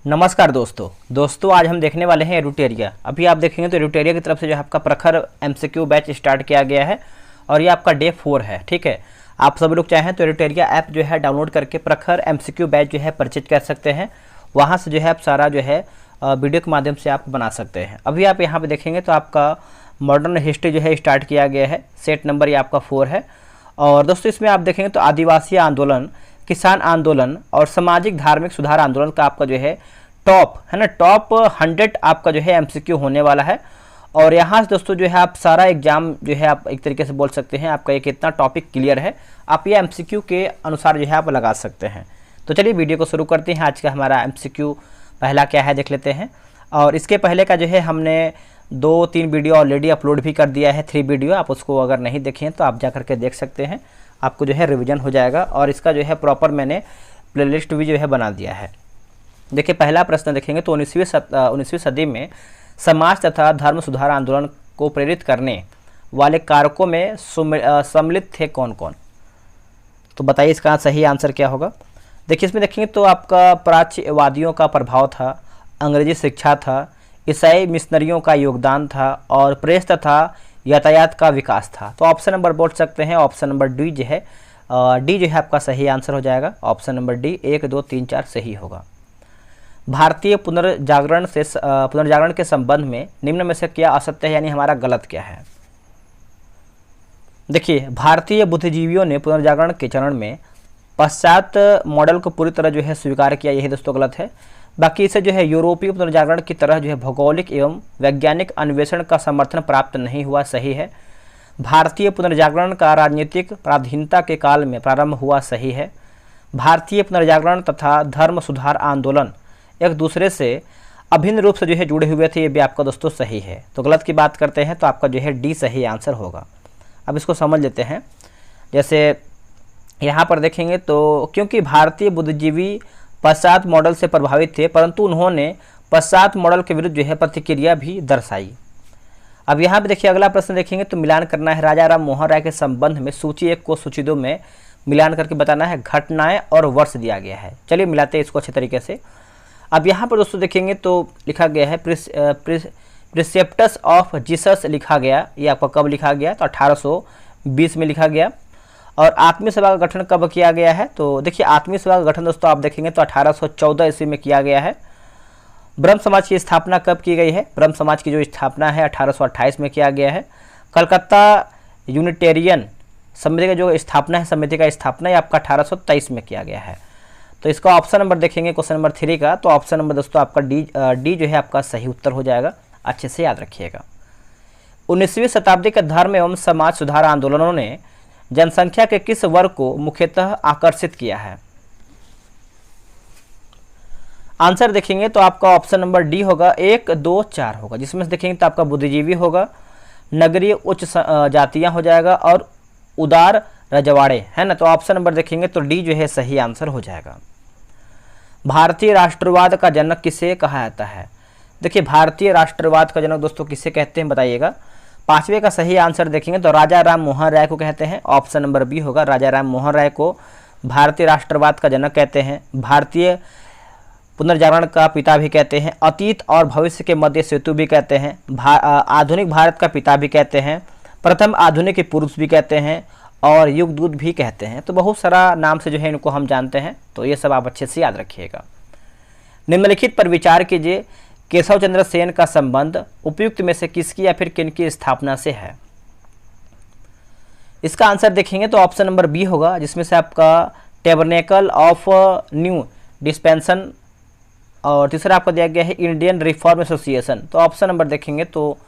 नमस्कार दोस्तों आज हम देखने वाले हैं एडुटेरिया। अभी आप देखेंगे तो एडुटेरिया की तरफ से जो आपका प्रखर एमसीक्यू बैच स्टार्ट किया गया है और ये आपका डे 4 है। ठीक है, आप सभी लोग चाहें तो एडुटेरिया ऐप जो है डाउनलोड करके प्रखर एमसीक्यू बैच जो है परचेज कर सकते हैं। वहाँ से जो है आप सारा जो है वीडियो के माध्यम से आप बना सकते हैं। अभी आप यहाँ पर देखेंगे तो आपका मॉडर्न हिस्ट्री जो है स्टार्ट किया गया है। सेट नंबर ये आपका 4 है। और दोस्तों इसमें आप देखेंगे तो आदिवासी आंदोलन, किसान आंदोलन और सामाजिक धार्मिक सुधार आंदोलन का आपका जो है टॉप है ना, टॉप 100 आपका जो है एमसीक्यू होने वाला है। और यहाँ से दोस्तों जो है आप सारा एग्जाम जो है आप एक तरीके से बोल सकते हैं आपका एक इतना टॉपिक क्लियर है, आप ये एमसीक्यू के अनुसार जो है आप लगा सकते हैं। तो चलिए वीडियो को शुरू करते हैं। आज का हमारा एमसीक्यू पहला क्या है देख लेते हैं। और इसके पहले का जो है हमने 2-3 वीडियो ऑलरेडी अपलोड भी कर दिया है, 3 वीडियो। आप उसको अगर नहीं देखें तो आप जा करके देख सकते हैं, आपको जो है रिवीजन हो जाएगा। और इसका जो है प्रॉपर मैंने प्लेलिस्ट भी जो है बना दिया है। देखिए पहला प्रश्न देखेंगे तो 19वीं सदी में समाज तथा धर्म सुधार आंदोलन को प्रेरित करने वाले कारकों में सम्मिलित थे कौन कौन। तो बताइए इसका सही आंसर क्या होगा। देखिए इसमें देखेंगे तो आपका प्राच्यवादियों का प्रभाव था, अंग्रेजी शिक्षा था, ईसाई मिशनरियों का योगदान था और प्रेस तथा यातायात का विकास था। तो ऑप्शन नंबर बोल सकते हैं, ऑप्शन नंबर डी जो है डी जो है आपका सही आंसर हो जाएगा। ऑप्शन नंबर डी 1, 2, 3, 4 सही होगा। भारतीय पुनर्जागरण के संबंध में निम्न में से क्या असत्य है, यानी हमारा गलत क्या है। देखिए भारतीय बुद्धिजीवियों ने पुनर्जागरण के चरण में पश्चात मॉडल को पूरी तरह जो है स्वीकार किया, यही दोस्तों गलत है। बाकी इसे जो है यूरोपीय पुनर्जागरण की तरह जो है भौगोलिक एवं वैज्ञानिक अन्वेषण का समर्थन प्राप्त नहीं हुआ, सही है। भारतीय पुनर्जागरण का राजनीतिक पराधीनता के काल में प्रारंभ हुआ, सही है। भारतीय पुनर्जागरण तथा धर्म सुधार आंदोलन एक दूसरे से अभिन्न रूप से जो है जुड़े हुए थे, ये भी आपका दोस्तों सही है। तो गलत की बात करते हैं तो आपका जो है डी सही आंसर होगा। अब इसको समझ लेते हैं। जैसे यहाँ पर देखेंगे तो क्योंकि भारतीय बुद्धिजीवी पश्चात मॉडल से प्रभावित थे, परंतु उन्होंने पश्चात मॉडल के विरुद्ध जो है प्रतिक्रिया भी दर्शाई। अब यहाँ पे देखिए अगला प्रश्न देखेंगे तो मिलान करना है। राजा राम मोहन राय के संबंध में सूची 1 को सूची 2 में मिलान करके बताना है। घटनाएं और वर्ष दिया गया है। चलिए मिलाते हैं इसको अच्छे तरीके से। अब यहाँ पर दोस्तों देखेंगे तो लिखा गया है प्रिसेप्टस ऑफ जीसस लिखा गया। ये आपका कब लिखा गया, तो 1820 में लिखा गया। और आत्मीय सभा का गठन कब किया गया है, तो देखिए आत्मीय सभा का गठन दोस्तों आप देखेंगे तो 1814 ईस्वी में किया गया है। ब्रह्म समाज की स्थापना कब की गई है, ब्रह्म समाज की जो स्थापना है 1828 में किया गया है। कलकत्ता यूनिटेरियन समिति का जो स्थापना है, समिति का स्थापना ये आपका 1823 में किया गया है। तो इसका ऑप्शन नंबर देखेंगे क्वेश्चन नंबर 3 का, तो ऑप्शन नंबर दोस्तों आपका डी जो है आपका सही उत्तर हो जाएगा। अच्छे से याद रखिएगा। 19वीं शताब्दी के धर्म एवं समाज सुधार आंदोलनों ने जनसंख्या के किस वर्ग को मुख्यतः आकर्षित किया है। आंसर देखेंगे तो आपका ऑप्शन नंबर डी होगा, 1, 2, 4 होगा। जिसमें से देखेंगे तो आपका बुद्धिजीवी होगा, नगरीय उच्च जातियां हो जाएगा और उदार रजवाड़े, है ना। तो ऑप्शन नंबर देखेंगे तो डी जो है सही आंसर हो जाएगा। भारतीय राष्ट्रवाद का जनक किसे कहा जाता है। देखिए भारतीय राष्ट्रवाद का जनक दोस्तों किसे कहते हैं बताइएगा। 5वें का सही आंसर देखेंगे तो राजा राम मोहन राय को कहते हैं। ऑप्शन नंबर बी होगा, राजा राम मोहन राय को भारतीय राष्ट्रवाद का जनक कहते हैं। भारतीय पुनर्जागरण का पिता भी कहते हैं। अतीत और भविष्य के मध्य सेतु भी कहते हैं। आधुनिक भारत का पिता भी कहते हैं। प्रथम आधुनिक पुरुष भी कहते हैं और युगदूत भी कहते हैं। तो बहुत सारा नाम से जो है इनको हम जानते हैं। तो ये सब आप अच्छे से याद रखिएगा। निम्नलिखित पर विचार कीजिए, केशव चंद्र सेन का संबंध उपयुक्त में से किसकी या फिर किनकी स्थापना से है। इसका आंसर देखेंगे तो ऑप्शन नंबर बी होगा, जिसमें से आपका टेबरनेकल ऑफ न्यू डिस्पेंसन और तीसरा आपको दिया गया है इंडियन रिफॉर्म एसोसिएशन। तो ऑप्शन नंबर देखेंगे तो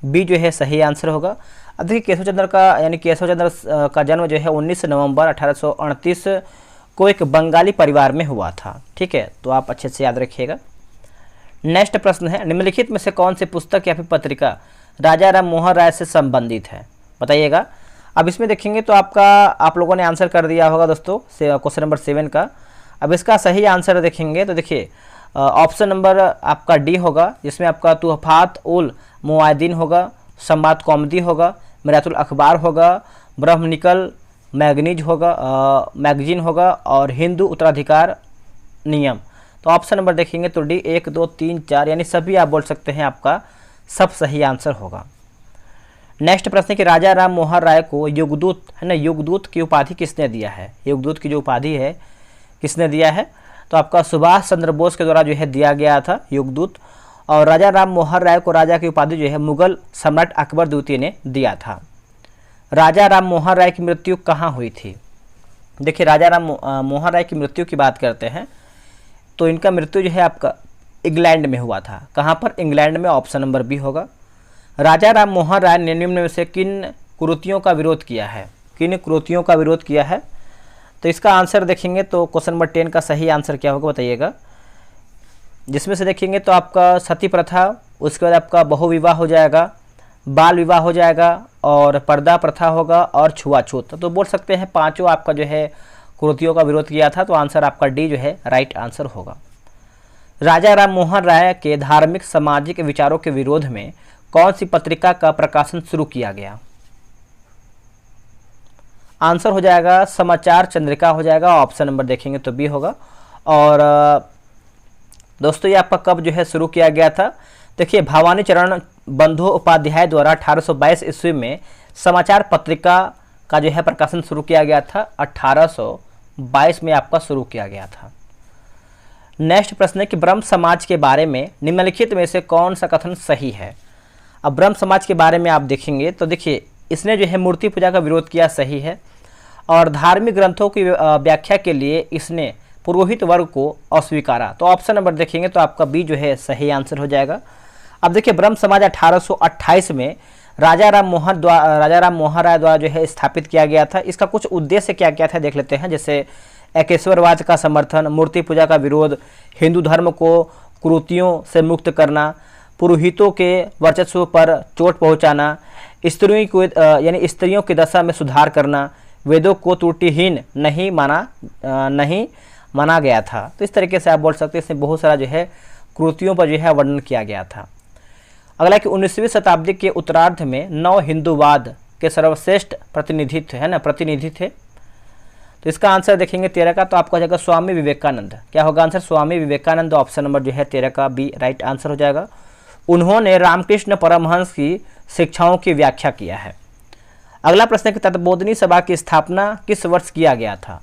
बी जो है सही आंसर होगा। अब देखिए केशव चंद्र का यानी केशव चंद्र का जन्म जो है 19 नवंबर 1838 को एक बंगाली परिवार में हुआ था। ठीक है, तो आप अच्छे से याद रखिएगा। नेक्स्ट प्रश्न है, निम्नलिखित में से कौन सी पुस्तक या फिर पत्रिका राजा राम मोहन राय से संबंधित है, बताइएगा। अब इसमें देखेंगे तो आप लोगों ने आंसर कर दिया होगा दोस्तों क्वेश्चन नंबर 7 का। अब इसका सही आंसर देखेंगे तो देखिए ऑप्शन नंबर आपका डी होगा, जिसमें आपका तुहफात उल मुआयदीन होगा, संवाद कौमुदी होगा, मिरातुल अखबार होगा, ब्रह्मनिकल मैगजीन होगा और हिंदू उत्तराधिकार नियम। तो ऑप्शन नंबर देखेंगे तो डी 1 2 3 4 यानी सभी आप बोल सकते हैं आपका सब सही आंसर होगा। नेक्स्ट प्रश्न है कि राजा राम मोहन राय को युगदूत है ना, युगदूत की उपाधि किसने दिया है? युगदूत की जो उपाधि है किसने दिया है? तो आपका सुभाष चंद्र बोस के द्वारा जो है दिया गया था युगदूत। और राजा राम मोहन राय को राजा की उपाधि जो है मुगल सम्राट अकबर द्वितीय ने दिया था। राजा राम मोहन राय की मृत्यु कहाँ हुई थी? देखिए राजा राम मोहन राय की मृत्यु की बात करते हैं तो इनका मृत्यु जो है आपका इंग्लैंड में हुआ था। कहाँ पर? इंग्लैंड में। ऑप्शन नंबर बी होगा। राजा राम मोहन राय ने निम्न में से किन कुरीतियों का विरोध किया है? किन कुरीतियों का विरोध किया है? तो इसका आंसर देखेंगे तो क्वेश्चन नंबर 10 का सही आंसर क्या होगा बताइएगा। जिसमें से देखेंगे तो आपका सती प्रथा, उसके बाद आपका बहुविवाह हो जाएगा, बाल विवाह हो जाएगा और पर्दा प्रथा होगा और छुआछूत। तो बोल सकते हैं पांचों आपका जो है कुरीतियों का विरोध किया था। तो आंसर आपका डी जो है राइट आंसर होगा। राजा राम मोहन राय के धार्मिक सामाजिक विचारों के विरोध में कौन सी पत्रिका का प्रकाशन शुरू किया गया? आंसर हो जाएगा समाचार चंद्रिका हो जाएगा। ऑप्शन नंबर देखेंगे तो बी होगा। और दोस्तों ये आपका कब जो है शुरू किया गया था? देखिए भवानी चरण बंदोपाध्याय द्वारा 1822 ईस्वी में समाचार पत्रिका का जो है प्रकाशन शुरू किया गया था। 1822 में आपका शुरू किया गया था। नेक्स्ट प्रश्न है कि ब्रह्म समाज के बारे में निम्नलिखित में से कौन सा कथन सही है? अब ब्रह्म समाज के बारे में आप देखेंगे तो देखिए इसने जो है मूर्ति पूजा का विरोध किया, सही है। और धार्मिक ग्रंथों की व्याख्या के लिए इसने पुरोहित वर्ग को अस्वीकारा। तो ऑप्शन नंबर देखेंगे तो आपका बी जो है सही आंसर हो जाएगा। अब देखिए ब्रह्म समाज 1828 में राजा राम मोहन राय द्वारा जो है स्थापित किया गया था। इसका कुछ उद्देश्य क्या क्या था देख लेते हैं। जैसे एकेश्वरवाद का समर्थन, मूर्ति पूजा का विरोध, हिंदू धर्म को कुरीतियों से मुक्त करना, पुरोहितों के वर्चस्व पर चोट पहुंचाना, स्त्रियों को यानी स्त्रियों की दशा में सुधार करना, वेदों को त्रुटिहीन नहीं माना गया था। तो इस तरीके से आप बोल सकते हैं इसमें बहुत सारा जो है कुरीतियों पर जो है वर्णन किया गया था। अगला कि 19वीं शताब्दी के उत्तरार्ध में नव हिंदूवाद के सर्वश्रेष्ठ प्रतिनिधि थे। तो इसका आंसर देखेंगे 13 का तो आपका हो जाएगा स्वामी विवेकानंद। क्या होगा answer? Swami Vivekananda. Option number जो है 13 का बी राइट आंसर हो जाएगा। उन्होंने रामकृष्ण परमहंस की शिक्षाओं की व्याख्या किया है। अगला प्रश्न है कि तत्वबोधिनी सभा की स्थापना किस वर्ष किया गया था?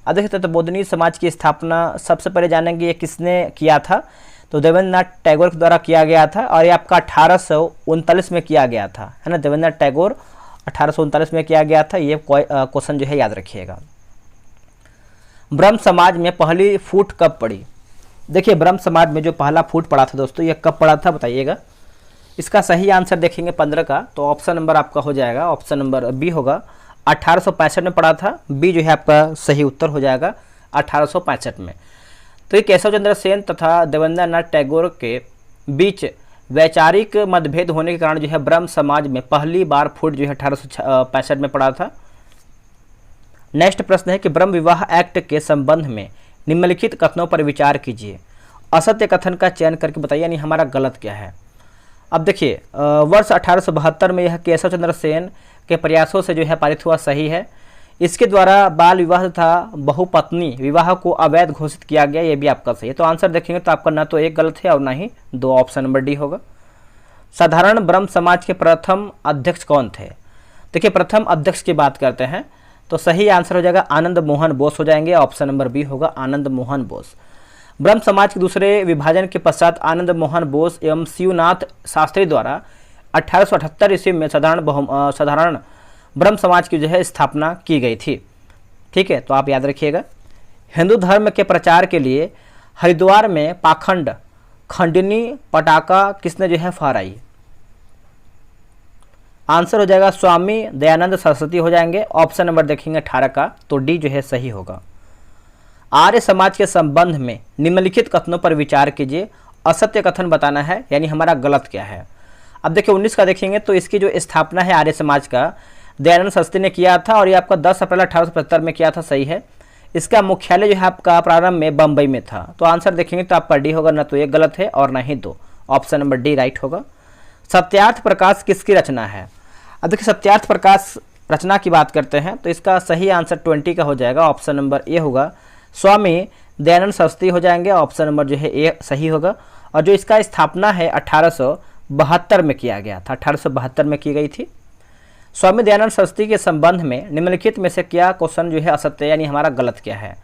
अब देखिए तत्वबोधिनी समाज की स्थापना सबसे पहले जानेंगे ये किसने किया था। तो देवेंद्रनाथ टैगोर के द्वारा किया गया था और ये आपका 1839 में किया गया था, है ना। देवेंद्रनाथ टैगोर 1839 में किया गया था। ये क्वेश्चन जो है याद रखिएगा। ब्रह्म समाज में पहली फूट कब पड़ी? देखिए ब्रह्म समाज में जो पहला फूट पड़ा था दोस्तों ये कब पड़ा था बताइएगा। इसका सही आंसर देखेंगे 15 का तो ऑप्शन नंबर आपका हो जाएगा, ऑप्शन नंबर बी होगा। 1865 में पड़ा था। बी जो है आपका सही उत्तर हो जाएगा 1865 में। तो ये केशव चंद्र सेन तथा देवेंद्रनाथ टैगोर के बीच वैचारिक मतभेद होने के कारण जो है ब्रह्म समाज में पहली बार फूट जो है 1865 में पड़ा था। नेक्स्ट प्रश्न है कि ब्रह्म विवाह एक्ट के संबंध में निम्नलिखित कथनों पर विचार कीजिए। असत्य कथन का चयन करके बताइए यानी हमारा गलत क्या है। अब देखिए वर्ष 1872 में यह केशव चंद्र सेन के प्रयासों से जो है पारित हुआ, सही है। इसके द्वारा बाल विवाह तथा बहुपत्नी विवाह को अवैध घोषित किया गया, ये भी आपका सही है। तो आंसर देखेंगे तो आपका ना तो एक गलत है और ना ही दो, ऑप्शन नंबर डी होगा। साधारण ब्रह्म समाज के प्रथम अध्यक्ष कौन थे? देखिए प्रथम अध्यक्ष की बात करते हैं तो सही आंसर हो जाएगा आनंद मोहन बोस हो जाएंगे, ऑप्शन नंबर बी होगा आनंद मोहन बोस। ब्रह्म समाज के दूसरे विभाजन के पश्चात आनंद मोहन बोस एवं शिवनाथ शास्त्री द्वारा 1878 ईस्वी में साधारण ब्रह्म समाज की जो है स्थापना की गई थी। ठीक है, तो आप याद रखिएगा। हिंदू धर्म के प्रचार के लिए हरिद्वार में पाखंड खंडनी पटाखा किसने जो है फहराई? आंसर हो जाएगा स्वामी दयानंद सरस्वती हो जाएंगे, ऑप्शन नंबर देखेंगे 18 का तो डी जो है सही होगा। आर्य समाज के संबंध में निम्नलिखित कथनों पर विचार कीजिए। असत्य कथन बताना है यानी हमारा गलत क्या है। अब देखिए 19 का देखेंगे तो इसकी जो स्थापना है आर्य समाज का दयानंद सरस्वती ने किया था और ये आपका 10 अप्रैल 1875 में किया था, सही है। इसका मुख्यालय जो है आपका प्रारंभ में बम्बई में था। तो आंसर देखेंगे तो आपका डी होगा, ना तो एक गलत है और ना ही दो, ऑप्शन नंबर डी राइट होगा। सत्यार्थ प्रकाश किसकी रचना है? अब देखिए सत्यार्थ प्रकाश रचना की बात करते हैं तो इसका सही आंसर 20 का हो जाएगा, ऑप्शन नंबर ए होगा। स्वामी दयानंद सरस्वती हो जाएंगे, ऑप्शन नंबर जो है ए सही होगा। और जो इसका स्थापना है 1872 में किया गया था, 1872 में की गई थी। स्वामी दयानंद सरस्वती के संबंध में निम्नलिखित में से क्या क्वेश्चन जो है असत्य यानी हमारा गलत क्या है।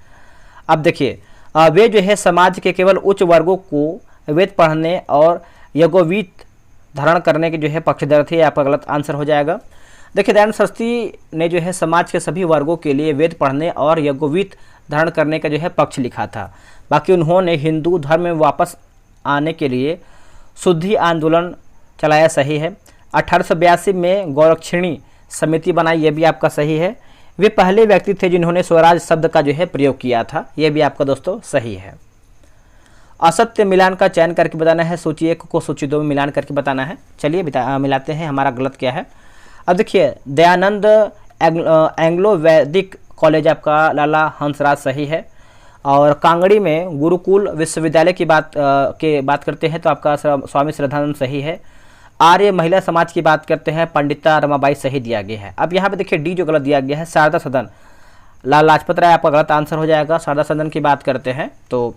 अब देखिए वे जो है समाज के केवल उच्च वर्गों को वेद पढ़ने और यज्ञोवीत धारण करने के जो है पक्षधर थे, आपका गलत आंसर हो जाएगा। देखिए दयानंद सरस्वती ने जो है समाज के सभी वर्गों के लिए वेद पढ़ने और यज्ञोवीत धारण करने का जो है पक्ष लिखा था। बाकी उन्होंने हिंदू धर्म में वापस आने के लिए शुद्धि आंदोलन चलाया, सही है। 1882 में गौरक्षिणी समिति बनाई, ये भी आपका सही है। वे पहले व्यक्ति थे जिन्होंने स्वराज शब्द का जो है प्रयोग किया था, ये भी आपका दोस्तों सही है। असत्य मिलान का चयन करके बताना है, सूची 1 को सूची 2 में मिलान करके बताना है। चलिए मिलाते हैं हमारा गलत क्या है। अब देखिए दयानंद एंग्लो वैदिक कॉलेज आपका लाला हंसराज सही है। और कांगड़ी में गुरुकुल विश्वविद्यालय की बात करते हैं तो आपका स्वामी श्रद्धानंद सही है। आर्य महिला समाज की बात करते हैं पंडिता रमाबाई सही दिया गया है। अब यहाँ पे देखिए डी जो गलत दिया गया है शारदा सदन लाला लाजपत राय आपका गलत आंसर हो जाएगा। शारदा सदन की बात करते हैं तो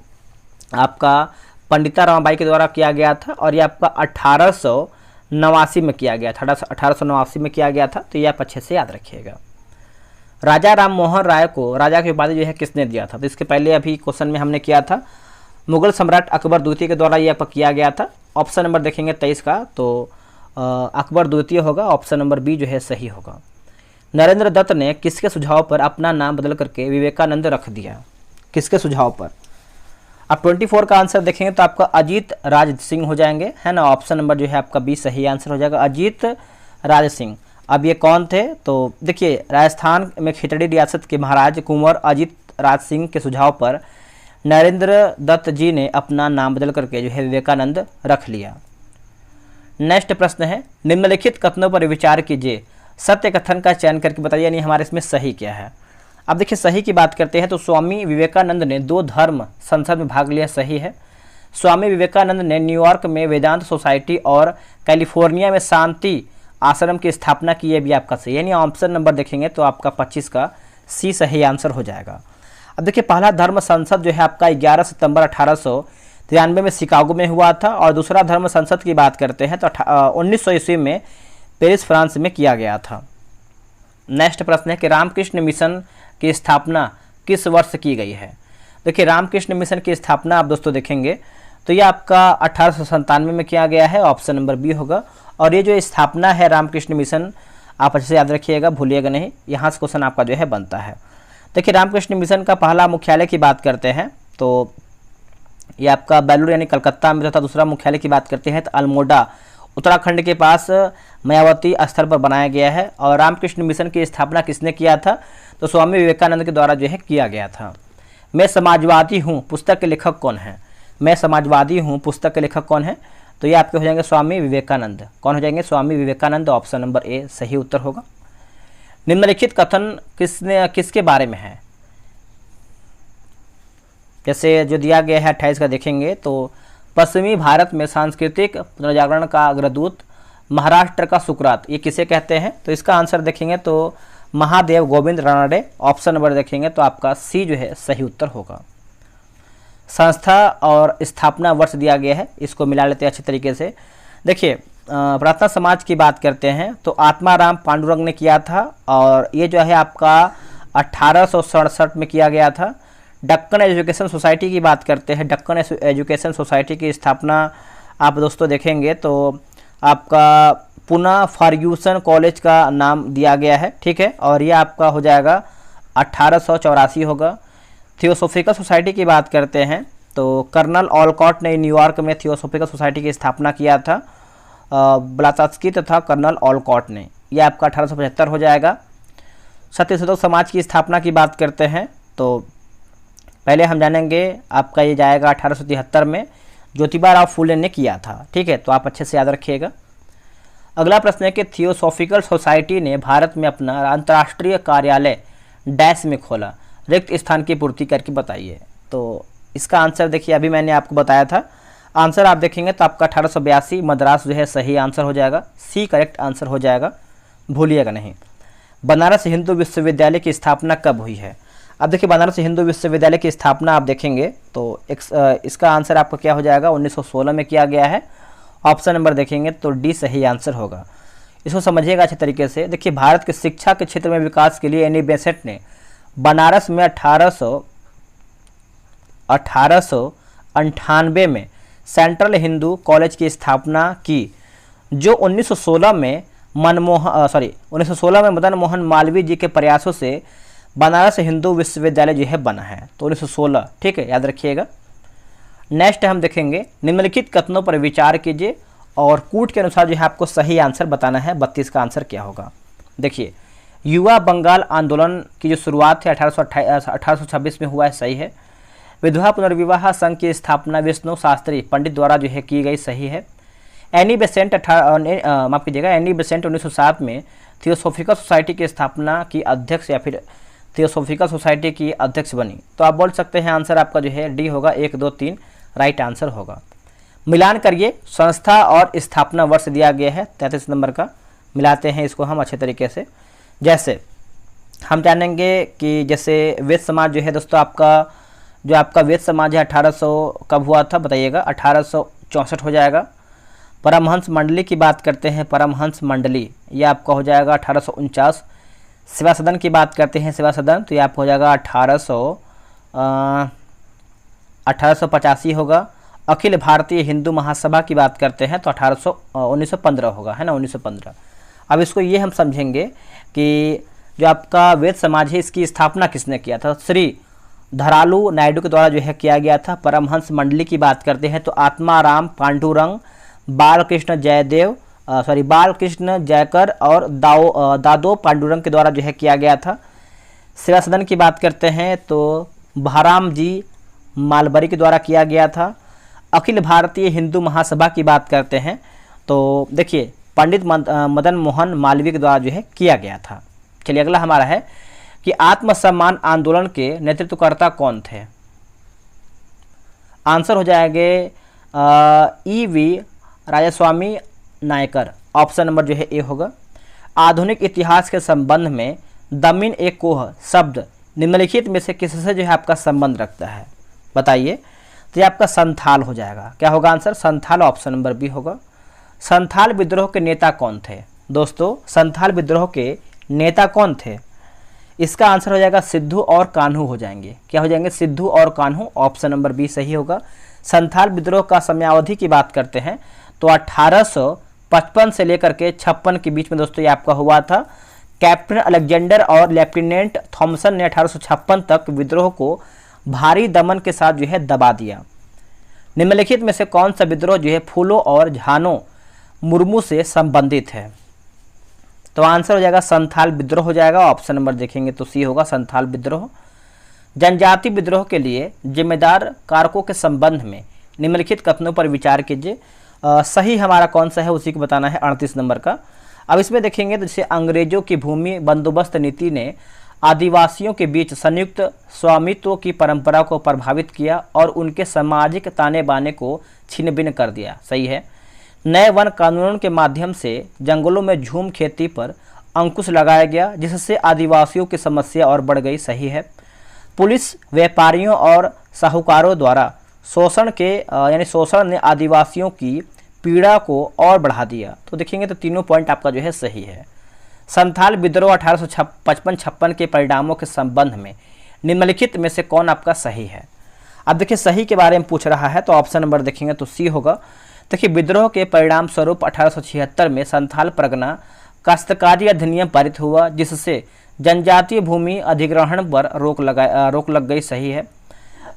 आपका पंडिता रमाबाई के द्वारा किया गया था और ये आपका 1889 में किया गया था, 1889 में किया गया था, तो ये आप अच्छे से याद रखिएगा। राजा राम मोहन राय को राजा की उपाधि जो है किसने दिया था, तो इसके पहले अभी क्वेश्चन में हमने किया था मुगल सम्राट अकबर द्वितीय के द्वारा ये आपका किया गया था। ऑप्शन नंबर देखेंगे 23 का तो अकबर द्वितीय होगा, ऑप्शन नंबर बी जो है सही होगा। नरेंद्र दत्त ने किसके सुझाव पर अपना नाम बदल करके विवेकानंद रख दिया, किसके सुझाव पर। अब 24 का आंसर देखेंगे तो आपका अजीत राज सिंह हो जाएंगे, है ना। ऑप्शन नंबर जो है आपका बी सही आंसर हो जाएगा, अजीत राज सिंह। अब ये कौन थे तो देखिए राजस्थान में खिचड़ी रियासत के महाराज कुंवर अजीत राज सिंह के सुझाव पर नरेंद्र दत्त जी ने अपना नाम बदल करके जो है विवेकानंद रख लिया। नेक्स्ट प्रश्न है निम्नलिखित कथनों पर विचार कीजिए, सत्य कथन का चयन करके बताइए यानी हमारे इसमें सही क्या है। अब देखिए सही की बात करते हैं तो स्वामी विवेकानंद ने 2 धर्म संसद में भाग लिया, सही है। स्वामी विवेकानंद ने न्यूयॉर्क में वेदांत सोसाइटी और कैलिफोर्निया में शांति आश्रम की स्थापना की, है भी आपका सही, यानी ऑप्शन नंबर देखेंगे तो आपका 25 का सी सही आंसर हो जाएगा। अब देखिए पहला धर्म संसद जो है आपका 11 सितंबर 1893 में शिकागो में हुआ था और दूसरा धर्म संसद की बात करते हैं तो 1900 ईस्वी में पेरिस फ्रांस में किया गया था। नेक्स्ट प्रश्न है कि रामकृष्ण मिशन की स्थापना किस वर्ष की गई है। देखिए रामकृष्ण मिशन की स्थापना आप दोस्तों देखेंगे तो ये आपका 1897 में किया गया है, ऑप्शन नंबर बी होगा। और ये जो स्थापना है रामकृष्ण मिशन आप अच्छे से याद रखिएगा, भूलिएगा नहीं, यहाँ से क्वेश्चन आपका जो है बनता है। देखिए रामकृष्ण मिशन का पहला मुख्यालय की बात करते हैं तो ये आपका बेलूर यानी कलकत्ता में तथा दूसरा मुख्यालय की बात करते हैं तो अल्मोड़ा उत्तराखंड के पास मायावती स्थल पर बनाया गया है। और रामकृष्ण मिशन की स्थापना किसने किया था तो स्वामी विवेकानंद के द्वारा जो है किया गया था। मैं समाजवादी हूँ पुस्तक के लेखक कौन है, मैं समाजवादी हूँ पुस्तक के लेखक कौन है तो ये आपके हो जाएंगे स्वामी विवेकानंद। कौन हो जाएंगे Swami Vivekananda, option number A सही उत्तर होगा। निम्नलिखित कथन किसके बारे में है, जैसे जो दिया गया है 28 का देखेंगे तो पश्चिमी भारत में सांस्कृतिक पुनर्जागरण का अग्रदूत महाराष्ट्र का सुकरात, ये किसे कहते हैं तो इसका आंसर देखेंगे तो महादेव गोविंद रानडे, ऑप्शन नंबर देखेंगे तो आपका सी जो है सही उत्तर होगा। संस्था और स्थापना वर्ष दिया गया है, इसको मिला लेते हैं अच्छे तरीके से। देखिए प्रार्थना समाज की बात करते हैं तो आत्माराम पांडुरंग ने किया था और ये जो है आपका 1867 में किया गया था। दक्कन एजुकेशन सोसाइटी की बात करते हैं, दक्कन एजुकेशन सोसाइटी की स्थापना आप दोस्तों देखेंगे तो आपका पुना फर्ग्यूसन कॉलेज का नाम दिया गया है, ठीक है। और ये आपका हो जाएगा 1884 होगा। थियोसोफिकल सोसाइटी की बात करते हैं तो कर्नल ऑलकॉट ने न्यूयॉर्क में थियोसोफिकल सोसाइटी की स्थापना किया था, ब्लात्सकी तथा कर्नल ऑलकॉट ने, यह आपका 1875 हो जाएगा। सत्यशोधक समाज की स्थापना की बात करते हैं तो पहले हम जानेंगे आपका ये जाएगा 1873 में ज्योतिबा राव फूले ने किया था, ठीक है, तो आप अच्छे से याद रखिएगा। अगला प्रश्न है कि थियोसोफिकल सोसाइटी ने भारत में अपना अंतर्राष्ट्रीय कार्यालय डैश में खोला, रिक्त स्थान की पूर्ति करके बताइए। तो इसका आंसर देखिए अभी मैंने आपको बताया था, आंसर आप देखेंगे तो आपका 1882 मद्रास जो है सही आंसर हो जाएगा, सी करेक्ट आंसर हो जाएगा, भूलिएगा नहीं। बनारस हिंदू विश्वविद्यालय की स्थापना कब हुई है। अब देखिए बनारस हिंदू विश्वविद्यालय की स्थापना आप देखेंगे तो इसका आंसर आपका क्या हो जाएगा, 1916 में किया गया है। ऑप्शन नंबर देखेंगे तो डी सही आंसर होगा। इसको समझिएगा अच्छे तरीके से। देखिए भारत के शिक्षा के क्षेत्र में विकास के लिए एनी बेसेंट ने बनारस में 1898 में सेंट्रल हिंदू कॉलेज की स्थापना की, जो 1916 में मदन मोहन मालवीय जी के प्रयासों से बनारस हिंदू विश्वविद्यालय जो है बना है। तो 1916, ठीक है, याद रखिएगा। नेक्स्ट हम देखेंगे, निम्नलिखित कथनों पर विचार कीजिए और कूट के अनुसार जो है आपको सही आंसर बताना है। 32 का आंसर क्या होगा। देखिए युवा बंगाल आंदोलन की जो शुरुआत है 1826 में हुआ है, सही है। विधवा पुनर्विवाह संघ की स्थापना विष्णु शास्त्री पंडित द्वारा जो है की गई, सही है। एनी बेसेंट 1907 में थियोसॉफिकल सोसाइटी की स्थापना की अध्यक्ष या फिर थियोसॉफिकल सोसाइटी की अध्यक्ष बनी। तो आप बोल सकते हैं आंसर आपका जो है डी होगा, 1, 2, 3 राइट आंसर होगा। मिलान करिए, संस्था और स्थापना वर्ष दिया गया है 33 नंबर का। मिलाते हैं इसको हम अच्छे तरीके से। जैसे हम जानेंगे कि जैसे वेद समाज जो है दोस्तों आपका वेद समाज है 1800 कब हुआ था बताइएगा, 1864 हो जाएगा। परमहंस मंडली की बात करते हैं, परमहंस मंडली ये आपका हो जाएगा 1849। सेवा सदन की बात करते हैं, सेवा सदन, तो ये आपका हो जाएगा 1885 होगा। अखिल भारतीय हिंदू महासभा की बात करते हैं तो 1915 होगा, है ना, 1915। अब इसको ये हम समझेंगे कि जो आपका वेद समाज है इसकी स्थापना किसने किया था, श्री धरालू नायडू के द्वारा जो है किया गया था। परमहंस मंडली की बात करते हैं तो आत्माराम पांडुरंग बालकृष्ण जयकर और दादो पांडुरंग के द्वारा जो है किया गया था। सेवा सदन की बात करते हैं तो भाराम जी मालबरी के द्वारा किया गया था। अखिल भारतीय हिंदू महासभा की बात करते हैं तो देखिए पंडित मदन मोहन मालवीय के द्वारा जो है किया गया था। चलिए अगला हमारा है कि आत्मसम्मान आंदोलन के नेतृत्वकर्ता कौन थे। आंसर हो जाएंगे E.V. राजास्वामी नायकर। ऑप्शन नंबर जो है ए होगा। आधुनिक इतिहास के संबंध में दमिन ए कोह शब्द निम्नलिखित में से किससे जो है आपका संबंध रखता है बताइए। तो ये आपका संथाल हो जाएगा। क्या होगा answer, Santhal. Option number B होगा। संथाल विद्रोह के नेता कौन थे दोस्तों, संथाल विद्रोह के नेता कौन थे। इसका आंसर हो जाएगा सिद्धू और कान्हू हो जाएंगे। क्या हो जाएंगे, सिद्धू और कान्हू। ऑप्शन नंबर बी सही होगा। संथाल विद्रोह का समयावधि की बात करते हैं तो 1855 से लेकर के 56 के बीच में दोस्तों ये आपका हुआ था। कैप्टन अलेक्जेंडर और लेफ्टिनेंट थॉमसन ने 1856 तक विद्रोह को भारी दमन के साथ जो है दबा दिया। निम्नलिखित में से कौन सा विद्रोह जो है फूलो और झानो मुर्मू से संबंधित है। तो आंसर हो जाएगा संथाल विद्रोह हो जाएगा। ऑप्शन नंबर देखेंगे तो सी होगा, संथाल विद्रोह। जनजाति विद्रोह के लिए जिम्मेदार कारकों के संबंध में निम्नलिखित कथनों पर विचार कीजिए। सही हमारा कौन सा है उसी को बताना है, 38 नंबर का। अब इसमें देखेंगे तो जैसे अंग्रेजों की भूमि बंदोबस्त नीति ने आदिवासियों के बीच संयुक्त स्वामित्व की परंपरा को प्रभावित किया और उनके सामाजिक ताने बाने को छिन्न भिन्न कर दिया, सही है। नए वन कानूनों के माध्यम से जंगलों में झूम खेती पर अंकुश लगाया गया जिससे आदिवासियों की समस्या और बढ़ गई, सही है। पुलिस व्यापारियों और साहूकारों द्वारा शोषण ने आदिवासियों की पीड़ा को और बढ़ा दिया। तो देखेंगे तो तीनों पॉइंट आपका जो है सही है। संथाल विद्रोह 1855-56 के परिणामों के संबंध में निम्नलिखित में से कौन आपका सही है। अब देखिए सही के बारे में पूछ रहा है तो ऑप्शन नंबर देखेंगे तो सी होगा। देखिए विद्रोह के परिणाम स्वरूप 1876 में संथाल परगना काश्तकारी अधिनियम पारित हुआ जिससे जनजातीय भूमि अधिग्रहण पर रोक लग गई, सही है।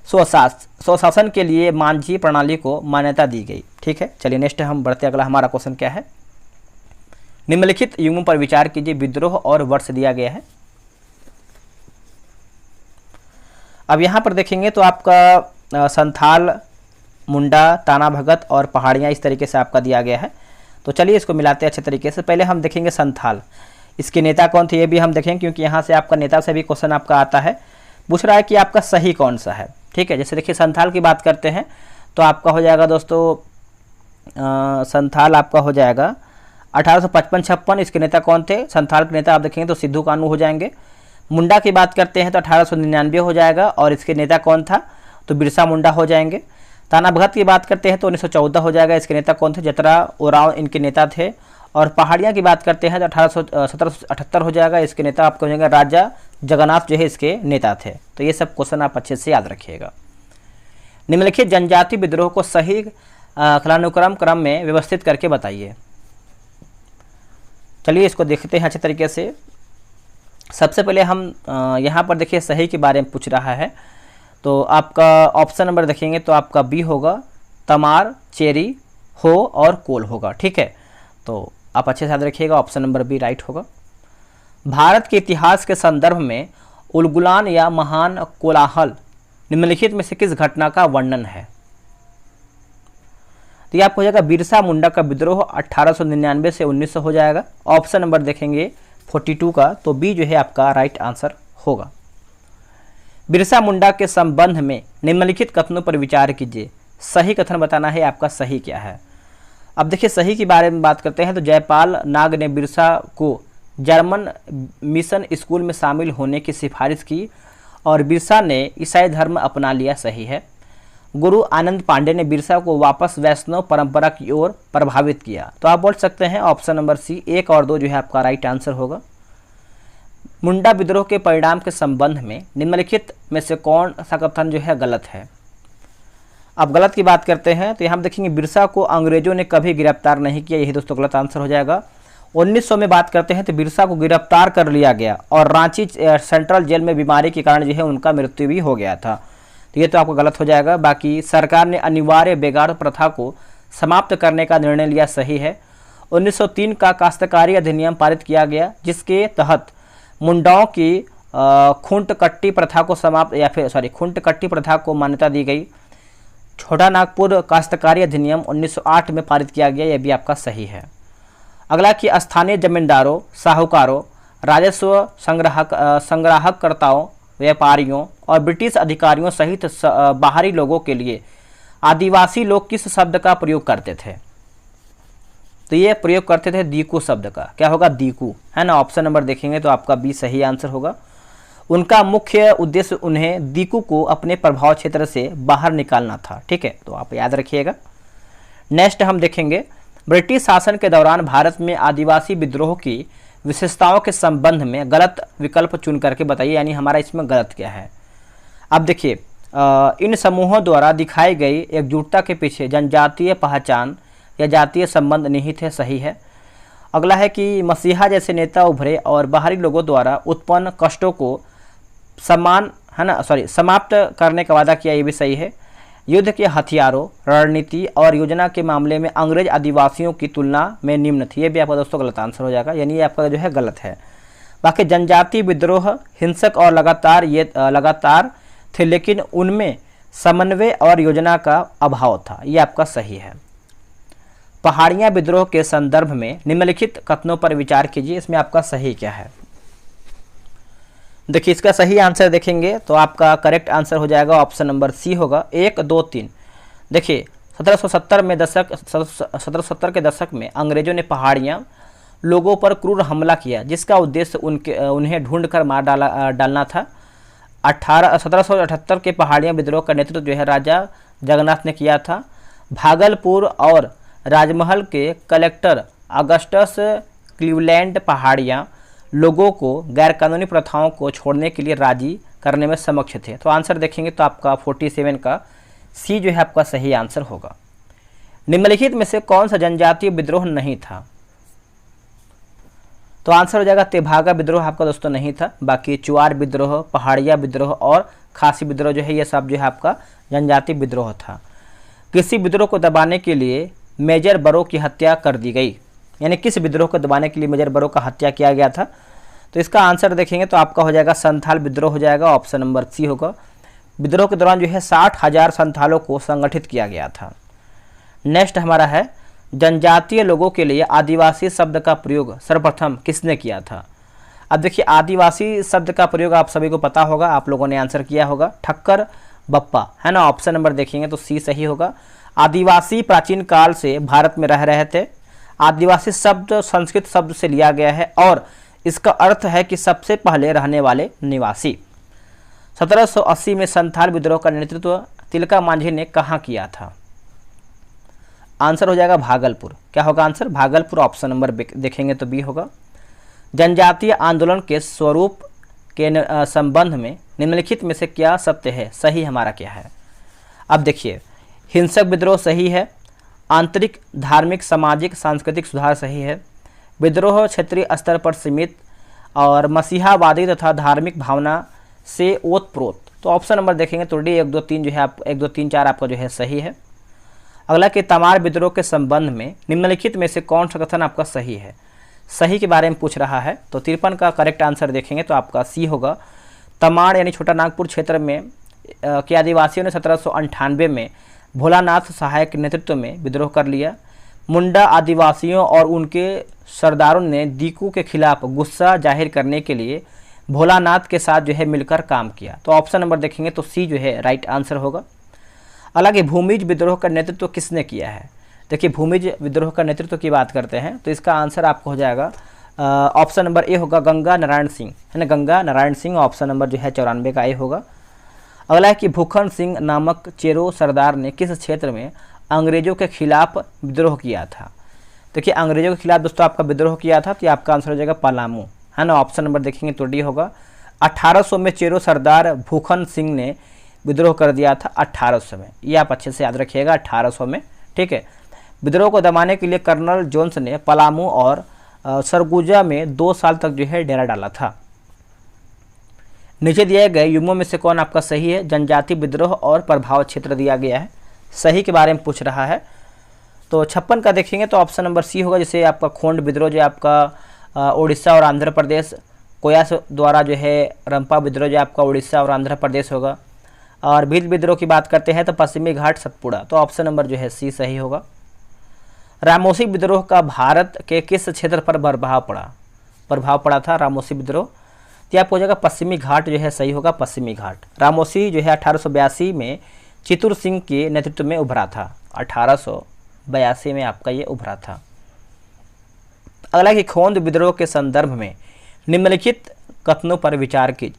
स्वशासन के लिए मांझी प्रणाली को मान्यता दी गई, ठीक है। चलिए नेक्स्ट हम बढ़ते, अगला हमारा क्वेश्चन क्या है। निम्नलिखित युगों पर विचार कीजिए, विद्रोह और वर्ष दिया गया है। अब यहाँ पर देखेंगे तो आपका संथाल, मुंडा, ताना भगत और पहाड़ियाँ इस तरीके से आपका दिया गया है। तो चलिए इसको मिलाते हैं अच्छे तरीके से। पहले हम देखेंगे संथाल, इसके नेता कौन थे ये भी हम देखेंगे क्योंकि यहाँ से आपका नेता से भी क्वेश्चन आपका आता है। पूछ रहा है कि आपका सही कौन सा है, ठीक है। जैसे देखिए संथाल की बात करते हैं तो आपका हो जाएगा दोस्तों संथाल आपका हो जाएगा 1855-56। इसके नेता कौन थे, संथाल के नेता आप देखेंगे तो सिद्धू कान्हू हो जाएंगे। मुंडा की बात करते हैं तो 1899 हो जाएगा, और इसके नेता कौन था, तो बिरसा मुंडा हो जाएंगे। ताना भगत की बात करते हैं तो 1914 हो जाएगा, इसके नेता कौन थे, जतरा ओराव इनके नेता थे। और पहाड़ियाँ की बात करते हैं तो 1778 हो जाएगा, इसके नेता आपको हो जाएंगे राजा जगन्नाथ जो है इसके नेता थे। तो ये सब क्वेश्चन आप अच्छे से याद रखिएगा। निम्नलिखित जनजाति विद्रोह को सही कालानुक्रम क्रम में व्यवस्थित करके बताइए। चलिए इसको देखते हैं अच्छे तरीके से। सबसे पहले हम यहाँ पर देखिए सही के बारे में पूछ रहा है, तो आपका ऑप्शन नंबर देखेंगे तो आपका बी होगा, तमार, चेरी, हो और कोल होगा। ठीक है, तो आप अच्छे से याद रखिएगा, ऑप्शन नंबर बी राइट होगा। भारत के इतिहास के संदर्भ में उलगुलान या महान कोलाहल निम्नलिखित में से किस घटना का वर्णन है। तो ये आपको हो जाएगा बिरसा मुंडा का विद्रोह 1899 से 1900 हो जाएगा। ऑप्शन नंबर देखेंगे 42 का, तो बी जो है आपका राइट आंसर होगा। बिरसा मुंडा के संबंध में निम्नलिखित कथनों पर विचार कीजिए। सही कथन बताना है आपका, सही क्या है। अब देखिए सही के बारे में बात करते हैं तो जयपाल नाग ने बिरसा को जर्मन मिशन स्कूल में शामिल होने की सिफारिश की और बिरसा ने ईसाई धर्म अपना लिया, सही है। गुरु आनंद पांडे ने बिरसा को वापस वैष्णव परंपरा की ओर प्रभावित किया। तो आप बोल सकते हैं ऑप्शन नंबर सी 1 और 2 जो है आपका राइट आंसर होगा। मुंडा विद्रोह के परिणाम के संबंध में निम्नलिखित में से कौन सा कथन जो है गलत है। अब गलत की बात करते हैं तो यहाँ देखेंगे बिरसा को अंग्रेजों ने कभी गिरफ्तार नहीं किया, यही दोस्तों गलत आंसर हो जाएगा। 1900 में बात करते हैं तो बिरसा को गिरफ्तार कर लिया गया और रांची सेंट्रल जेल में बीमारी के कारण जो है उनका मृत्यु भी हो गया था, तो ये तो आपको गलत हो जाएगा। बाकी सरकार ने अनिवार्य बेगार प्रथा को समाप्त करने का निर्णय लिया, सही है। 1903 का काश्तकारी अधिनियम पारित किया गया जिसके तहत मुंडाओं की खूंट कट्टी प्रथा को खूंट कट्टी प्रथा को मान्यता दी गई। छोटा नागपुर काश्तकारी अधिनियम 1908 में पारित किया गया, यह भी आपका सही है। अगला कि स्थानीय जमींदारों, साहूकारों, राजस्व संग्राहककर्ताओं, व्यापारियों और ब्रिटिश अधिकारियों सहित बाहरी लोगों के लिए आदिवासी लोग किस शब्द का प्रयोग करते थे। तो ये प्रयोग करते थे दीकू शब्द का, क्या होगा, दीकू, है ना। ऑप्शन नंबर देखेंगे तो आपका बी सही आंसर होगा। उनका मुख्य उद्देश्य उन्हें दीकू को अपने प्रभाव क्षेत्र से बाहर निकालना था। ठीक है, तो आप याद रखिएगा। नेक्स्ट हम देखेंगे ब्रिटिश शासन के दौरान भारत में आदिवासी विद्रोह की विशेषताओं के संबंध में गलत विकल्प चुन करके बताइए, यानी हमारा इसमें गलत क्या है। अब देखिए इन समूहों द्वारा दिखाई गई एकजुटता के पीछे जनजातीय पहचान या जातीय संबंध निहित है, सही है। अगला है कि मसीहा जैसे नेता उभरे और बाहरी लोगों द्वारा उत्पन्न कष्टों को समाप्त करने का वादा किया, ये भी सही है। युद्ध के हथियारों, रणनीति और योजना के मामले में अंग्रेज आदिवासियों की तुलना में निम्न थी, ये भी आपका दोस्तों गलत आंसर हो जाएगा, यानी ये आपका जो है गलत है। बाकी जनजातीय विद्रोह हिंसक और लगातार थे, लेकिन उनमें समन्वय और योजना का अभाव था, ये आपका सही है। पहाड़ियाँ विद्रोह के संदर्भ में निम्नलिखित कथनों पर विचार कीजिए, इसमें आपका सही क्या है। देखिए इसका सही आंसर देखेंगे तो आपका करेक्ट आंसर हो जाएगा ऑप्शन नंबर सी होगा, 1, 2, 3। देखिए 1770 के दशक में अंग्रेजों ने पहाड़ियाँ लोगों पर क्रूर हमला किया जिसका उद्देश्य उन्हें ढूंढकर मार डालना था। 1778 के पहाड़ियाँ विद्रोह का नेतृत्व जो है राजा जगन्नाथ ने किया था। भागलपुर और राजमहल के कलेक्टर अगस्टस क्लीवलैंड पहाड़ियाँ लोगों को गैरकानूनी प्रथाओं को छोड़ने के लिए राजी करने में समक्ष थे। तो आंसर देखेंगे तो आपका 47 का सी जो है आपका सही आंसर होगा। निम्नलिखित में से कौन सा जनजातीय विद्रोह नहीं था। तो आंसर हो जाएगा तेभागा विद्रोह आपका दोस्तों नहीं था। बाकी चुआर विद्रोह, पहाड़िया विद्रोह और खासी विद्रोह जो है ये सब जो है आपका जनजातीय विद्रोह था। किसी विद्रोह को दबाने के लिए मेजर बरो की हत्या कर दी गई, यानी किस विद्रोह को दबाने के लिए मेजर बरो का हत्या किया गया था। तो इसका आंसर देखेंगे तो आपका हो जाएगा संथाल विद्रोह हो जाएगा, ऑप्शन नंबर सी होगा। विद्रोह के दौरान जो है 60,000 संथालों को संगठित किया गया था। नेक्स्ट हमारा है जनजातीय लोगों के लिए आदिवासी शब्द का प्रयोग सर्वप्रथम किसने किया था। अब देखिए आदिवासी शब्द का प्रयोग आप सभी को पता होगा, आप लोगों ने आंसर किया होगा, ठक्कर बप्पा, है ना। ऑप्शन नंबर देखेंगे तो सी सही होगा। आदिवासी प्राचीन काल से भारत में रह रहे थे। आदिवासी शब्द संस्कृत शब्द से लिया गया है और इसका अर्थ है कि सबसे पहले रहने वाले निवासी। 1780 में संथाल विद्रोह का नेतृत्व तिलका मांझी ने कहाँ किया था? आंसर हो जाएगा भागलपुर। क्या होगा आंसर? भागलपुर। ऑप्शन नंबर देखेंगे तो बी होगा। जनजातीय आंदोलन के स्वरूप के संबंध में निम्नलिखित में से क्या सत्य है? सही हमारा क्या है? अब देखिए, हिंसक विद्रोह सही है, आंतरिक धार्मिक सामाजिक सांस्कृतिक सुधार सही है, विद्रोह क्षेत्रीय स्तर पर सीमित और मसीहावादी तथा धार्मिक भावना से ओतप्रोत। तो ऑप्शन नंबर देखेंगे तो डी 1 2 3 जो है 1 2 3 4 आपका जो है सही है। अगला कि तमार विद्रोह के संबंध में निम्नलिखित में से कौन सा कथन आपका सही है? सही के बारे में पूछ रहा है, तो 53 का करेक्ट आंसर देखेंगे तो आपका सी होगा। तमाड़ यानी छोटा नागपुर क्षेत्र में के आदिवासियों ने 1798 में भोलानाथ सहाय के नेतृत्व में विद्रोह कर लिया। मुंडा आदिवासियों और उनके सरदारों ने दीकू के खिलाफ गुस्सा जाहिर करने के लिए भोलानाथ के साथ जो है मिलकर काम किया। तो ऑप्शन नंबर देखेंगे तो सी जो है राइट आंसर होगा। हालांकि भूमिज विद्रोह का नेतृत्व किसने किया है? देखिए, भूमिज विद्रोह का नेतृत्व की बात करते हैं तो इसका आंसर आपको हो जाएगा ऑप्शन नंबर ए होगा, गंगा नारायण सिंह, है ना, गंगा नारायण सिंह। ऑप्शन नंबर जो है 94 का ए होगा। अगला है कि भूखन सिंह नामक चेरो सरदार ने किस क्षेत्र में अंग्रेजों के खिलाफ विद्रोह किया था? देखिए, अंग्रेजों के खिलाफ दोस्तों आपका विद्रोह किया था, तो ये आपका आंसर हो जाएगा पलामू, है ना। ऑप्शन नंबर देखेंगे तो डी होगा। 1800 में चेरो सरदार भूखन सिंह ने विद्रोह कर दिया था 1800 में, ये आप अच्छे से याद रखिएगा, 1800 में, ठीक है। विद्रोह को दबाने के लिए कर्नल जोन्स ने पलामू और सरगुजा में 2 साल तक जो है डेरा डाला था। नीचे दिए गए युग्मों में से कौन आपका सही है? जनजाति विद्रोह और प्रभाव क्षेत्र दिया गया है, सही के बारे में पूछ रहा है। तो 56 का देखेंगे तो ऑप्शन नंबर सी होगा, जैसे आपका खोंड विद्रोह जो आपका उड़ीसा और आंध्र प्रदेश, कोयास द्वारा जो है रंपा विद्रोह जो आपका उड़ीसा और आंध्र प्रदेश होगा। और भील विद्रोह की बात करते हैं तो पश्चिमी घाट सतपुड़ा। तो ऑप्शन नंबर जो है सी सही होगा। रामोसी विद्रोह का भारत के किस क्षेत्र पर प्रभाव पड़ा था? रामोसी विद्रोह तो आपको हो जाएगा पश्चिमी घाट जो है सही होगा, पश्चिमी घाट। रामोसी जो है 1882 में चित्तूर सिंह के नेतृत्व में उभरा था, 1882 में आपका ये उभरा था। अगला कि खोंद विद्रोह के संदर्भ में निम्नलिखित कथनों पर विचार कीजिए।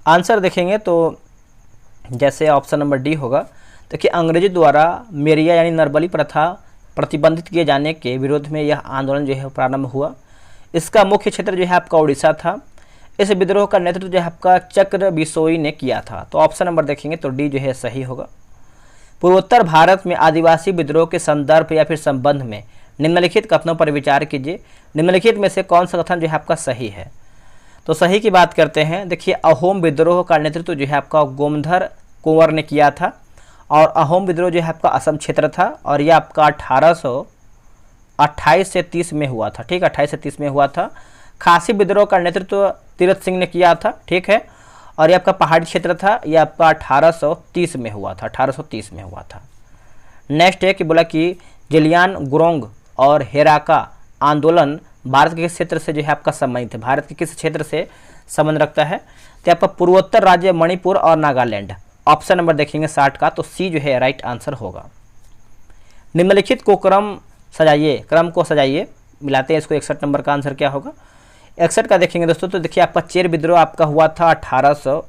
आंसर देखेंगे तो जैसे ऑप्शन नंबर डी होगा। देखिए, अंग्रेजों द्वारा मेरिया यानी नरबली प्रथा प्रतिबंधित किए जाने के विरोध में यह आंदोलन जो है प्रारंभ हुआ। इसका मुख्य क्षेत्र जो है आपका उड़ीसा था। इस विद्रोह का नेतृत्व जो है आपका चक्र बिसोई ने किया था। तो ऑप्शन नंबर देखेंगे तो डी जो है सही होगा। पूर्वोत्तर भारत में आदिवासी विद्रोह के संदर्भ या फिर संबंध में निम्नलिखित कथनों पर विचार कीजिए। निम्नलिखित में से कौन सा कथन जो है आपका सही है? तो सही की बात करते हैं। देखिए, अहोम विद्रोह का नेतृत्व जो है आपका गोमधर कुंवर ने किया था और अहोम विद्रोह जो है आपका असम क्षेत्र था और यह आपका 1828 से 30 में हुआ था, ठीक है, 28 से 30 में हुआ था। खासी विद्रोह का नेतृत्व तीरथ सिंह ने किया था, ठीक है, और ये आपका पहाड़ी क्षेत्र था, यह आपका 1830 में हुआ था, 1830 में हुआ था। नेक्स्ट है कि बोला कि जिलियान गुरोंग और हेराका आंदोलन भारत के किस क्षेत्र से जो है आपका संबंधित है? भारत के किस क्षेत्र से संबंध रखता है? तो आपका पूर्वोत्तर राज्य मणिपुर और नागालैंड। ऑप्शन नंबर देखेंगे 60 का, तो सी जो है राइट आंसर होगा। निम्नलिखित को क्रम को सजाइए, मिलाते हैं इसको। 61 नंबर का आंसर क्या होगा? 61 का देखेंगे दोस्तों तो देखिए, आपका चेर विद्रोह आपका हुआ था 1800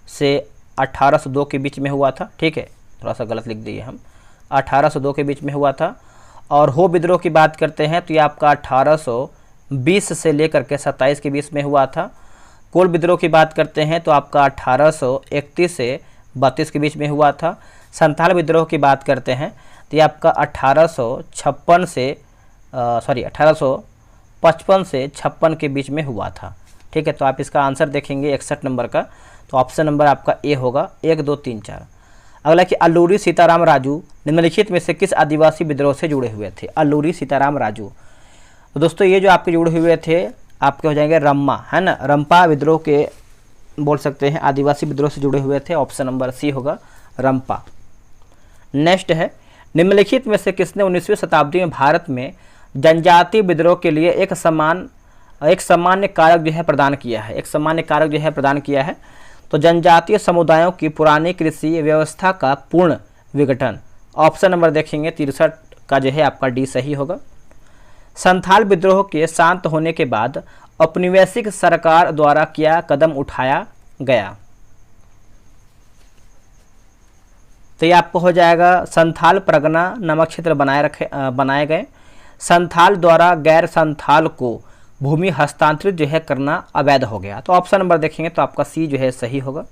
से 1802 के बीच में हुआ था, ठीक है, थोड़ा सा गलत लिख दिए हम, 1802 के बीच में हुआ था। और हो विद्रोह की बात करते हैं तो ये आपका 1820 से लेकर के 27 के बीच में हुआ था। कोल विद्रोह की बात करते हैं तो आपका 1831 से 32 के बीच में हुआ था। संथाल विद्रोह की बात करते हैं तो ये आपका 1855 से 56 के बीच में हुआ था, ठीक है। तो आप इसका आंसर देखेंगे 61 नंबर का, तो ऑप्शन नंबर आपका ए होगा, 1 2 3 4। अगला कि अल्लूरी सीताराम राजू निम्नलिखित में से किस आदिवासी विद्रोह से जुड़े हुए थे? अल्लूरी सीताराम राजू, तो दोस्तों ये जो आपके जुड़े हुए थे आपके हो जाएंगे रम्मा, है ना, रंपा विद्रोह के बोल सकते हैं, आदिवासी विद्रोह से जुड़े हुए थे। ऑप्शन नंबर सी होगा, रंपा। नेक्स्ट है, निम्नलिखित में से किसने 19वीं शताब्दी में भारत में जनजातीय विद्रोह के लिए एक सामान्य कारक जो है प्रदान किया है? एक सामान्य कारक जो है प्रदान किया है। तो जनजातीय समुदायों की पुरानी कृषि व्यवस्था का पूर्ण विघटन, ऑप्शन नंबर देखेंगे 63 का जो है आपका डी सही होगा। संथाल विद्रोह के शांत होने के बाद औपनिवेशिक सरकार द्वारा क्या कदम उठाया गया? तो ये आपको हो जाएगा संथाल परगना नामक क्षेत्र बनाए गए। संथाल द्वारा गैर संथाल को भूमि हस्तांतरित जो है करना अवैध हो गया। तो ऑप्शन नंबर देखेंगे तो आपका सी जो है सही होगा।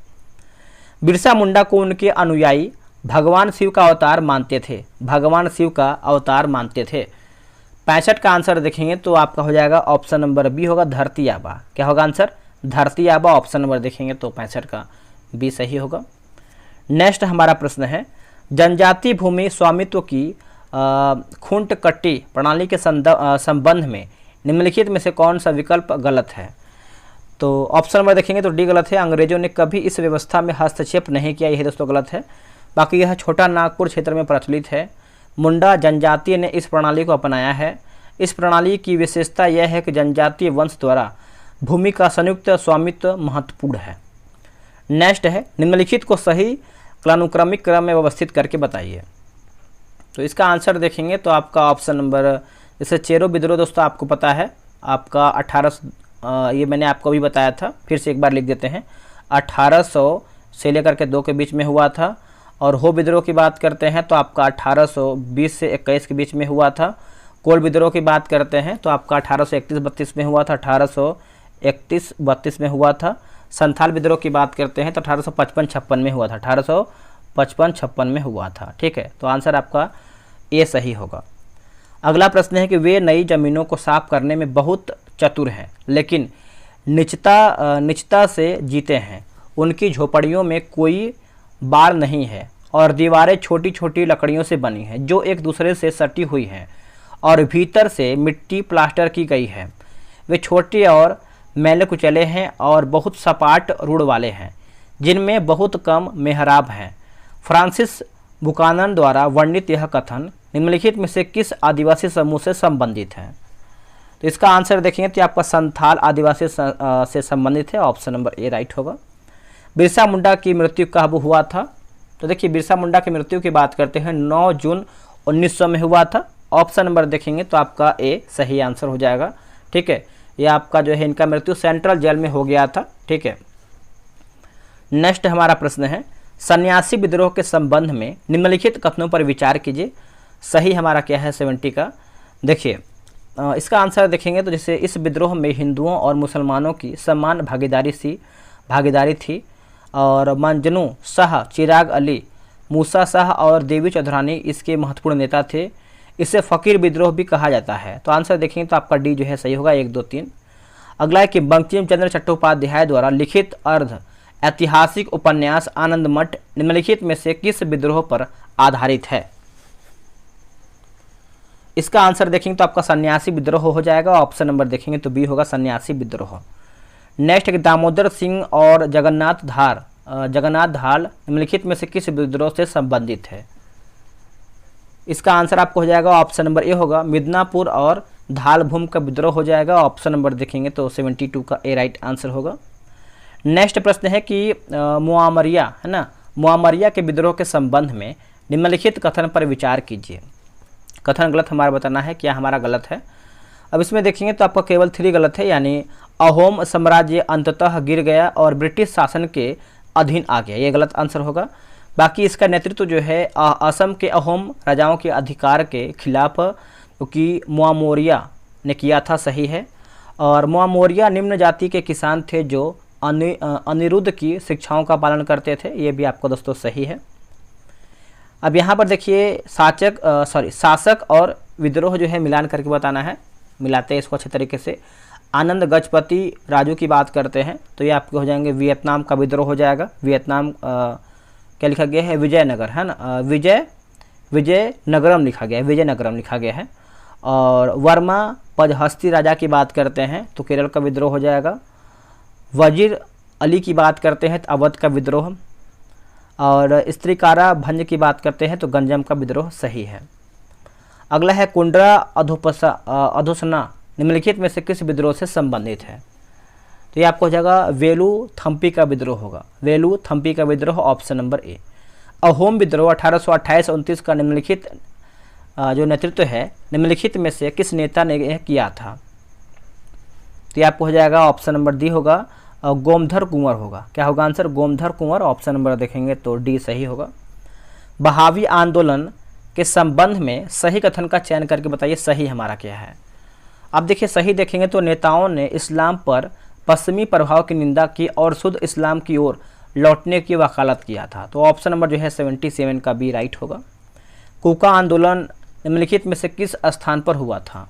बिरसा मुंडा को उनके अनुयायी भगवान शिव का अवतार मानते थे। भगवान शिव का अवतार मानते थे। 65 का आंसर देखेंगे तो आपका हो जाएगा ऑप्शन नंबर बी होगा, धरती आबा। क्या होगा आंसर? धरती आबा। ऑप्शन नंबर देखेंगे तो 65 का बी सही होगा। नेक्स्ट हमारा प्रश्न है, जनजातीय भूमि स्वामित्व की खूंट कट्टी प्रणाली के संबंध में निम्नलिखित में से कौन सा विकल्प गलत है? तो ऑप्शन नंबर देखेंगे तो डी गलत है। अंग्रेजों ने कभी इस व्यवस्था में हस्तक्षेप नहीं किया, यही दोस्तों गलत है। बाकी यह छोटा नागपुर क्षेत्र में प्रचलित है। मुंडा जनजातीय ने इस प्रणाली को अपनाया है। इस प्रणाली की विशेषता यह है कि जनजातीय वंश द्वारा भूमि का संयुक्त स्वामित्व महत्वपूर्ण है। नेक्स्ट है, निम्नलिखित को सही कालानुक्रमिक क्रम में व्यवस्थित करके बताइए। तो इसका आंसर देखेंगे तो आपका ऑप्शन नंबर, जैसे चेरो विद्रोह दोस्तों आपको पता है आपका 1800, ये मैंने आपको भी बताया था, फिर से एक बार लिख देते हैं। 1800 से लेकर के 2 के बीच में हुआ था। और हो विद्रोह की बात करते हैं तो आपका 1820 से 21 के बीच में हुआ था। कोल विद्रोह की बात करते हैं तो आपका 1831-32 में हुआ था। 1831-32 में हुआ था। संथाल विद्रोह की बात करते हैं तो 1855-56 में हुआ था। 1855-56 में हुआ था। ठीक है, तो आंसर आपका ए सही होगा। अगला प्रश्न है कि वे नई जमीनों को साफ करने में बहुत चतुर हैं, लेकिन निचता से जीते हैं। उनकी झोपड़ियों में कोई बाड़ नहीं है और दीवारें छोटी छोटी लकड़ियों से बनी हैं जो एक दूसरे से सटी हुई हैं और भीतर से मिट्टी प्लास्टर की गई है। वे छोटे और मैले कुचले हैं और बहुत सपाट रूढ़ वाले हैं, जिनमें बहुत कम मेहराब हैं। फ्रांसिस बुकानन द्वारा वर्णित यह कथन निम्नलिखित में से किस आदिवासी समूह से संबंधित है? तो इसका आंसर देखेंगे तो आपका संथाल आदिवासी से संबंधित है। ऑप्शन नंबर ए राइट होगा। बिरसा मुंडा की मृत्यु कब हुआ था? तो देखिए, बिरसा मुंडा की मृत्यु की बात करते हैं 9 जून 1900 में हुआ था। ऑप्शन नंबर देखेंगे तो आपका ए सही आंसर हो जाएगा। ठीक है, ये आपका जो है इनका मृत्यु सेंट्रल जेल में हो गया था। ठीक है, नेक्स्ट हमारा प्रश्न है, सन्यासी विद्रोह के संबंध में निम्नलिखित कथनों पर विचार कीजिए। सही हमारा क्या है 70 का। देखिए, इसका आंसर देखेंगे तो जैसे इस विद्रोह में हिंदुओं और मुसलमानों की समान भागीदारी थी और मंजनू शाह, चिराग अली, मूसा शाह और देवी चौधरानी इसके महत्वपूर्ण नेता थे। इसे फ़कीर विद्रोह भी कहा जाता है। तो आंसर देखेंगे तो आपका डी जो है सही होगा, 1, 2, 3। अगला है कि बंकिम चंद्र चट्टोपाध्याय द्वारा लिखित अर्ध ऐतिहासिक उपन्यास आनंद मठ निम्नलिखित में से किस विद्रोह पर आधारित है? इसका आंसर देखेंगे तो आपका सन्यासी विद्रोह हो जाएगा। ऑप्शन नंबर देखेंगे तो बी होगा, सन्यासी विद्रोह। नेक्स्ट दामोदर सिंह और जगन्नाथ धाल निम्नलिखित में से किस विद्रोह से संबंधित है? इसका आंसर आपको हो जाएगा ऑप्शन नंबर ए होगा, मिदनापुर और धालभूम का विद्रोह हो जाएगा। ऑप्शन नंबर देखेंगे तो 72 का ए राइट आंसर होगा। नेक्स्ट प्रश्न है कि मुआमरिया है ना, मुआमरिया के विद्रोह के संबंध में निम्नलिखित कथन पर विचार कीजिए। कथन गलत हमारा बताना है, क्या हमारा गलत है। अब इसमें देखेंगे तो आपका केवल 3 गलत है, यानी अहोम साम्राज्य अंततः गिर गया और ब्रिटिश शासन के अधीन आ गया, ये गलत आंसर होगा। बाकी इसका नेतृत्व जो है असम के अहोम राजाओं के अधिकार के खिलाफ क्योंकि मुआमोरिया ने किया था, सही है। और मुआमोरिया निम्न जाति के किसान थे जो अनिरुद्ध की शिक्षाओं का पालन करते थे, ये भी आपको दोस्तों सही है। अब यहाँ पर देखिए शासक और विद्रोह जो है मिलान करके बताना है, मिलाते हैं इसको अच्छे तरीके से। आनंद गजपति राजू की बात करते हैं तो ये आपके हो जाएंगे वियतनाम का विद्रोह हो जाएगा। वियतनाम क्या लिखा गया है, विजयनगर है ना, विजयनगरम लिखा गया है, विजयनगरम लिखा गया है। और वर्मा पजहस्ती राजा की बात करते हैं तो केरल का विद्रोह हो जाएगा। वजीर अली की बात करते हैं तो अवध का विद्रोह। और स्त्रीकारा भंज की बात करते हैं तो गंजम का विद्रोह सही है। अगला है कुंडरा अधोसना निम्नलिखित में से किस विद्रोह से संबंधित है? तो ये आपको हो जाएगा वेलू थम्पी का विद्रोह होगा, वेलू थम्पी का विद्रोह, ऑप्शन नंबर ए। अहोम विद्रोह 1828-29 का निम्नलिखित जो नेतृत्व है निम्नलिखित में से किस नेता ने किया था? तो ये आपको हो जाएगा ऑप्शन नंबर डी होगा, गोमधर कुंवर होगा। क्या होगा आंसर? गोमधर कुंवर। ऑप्शन नंबर देखेंगे तो डी सही होगा। बहावी आंदोलन के संबंध में सही कथन का चयन करके बताइए सही हमारा क्या है। अब देखिए सही देखेंगे तो नेताओं ने इस्लाम पर पश्चिमी प्रभाव की निंदा की और शुद्ध इस्लाम की ओर लौटने की वकालत किया था। तो ऑप्शन नंबर जो है 77 का बी राइट होगा। कूका आंदोलन निम्नलिखित में से किस स्थान पर हुआ था?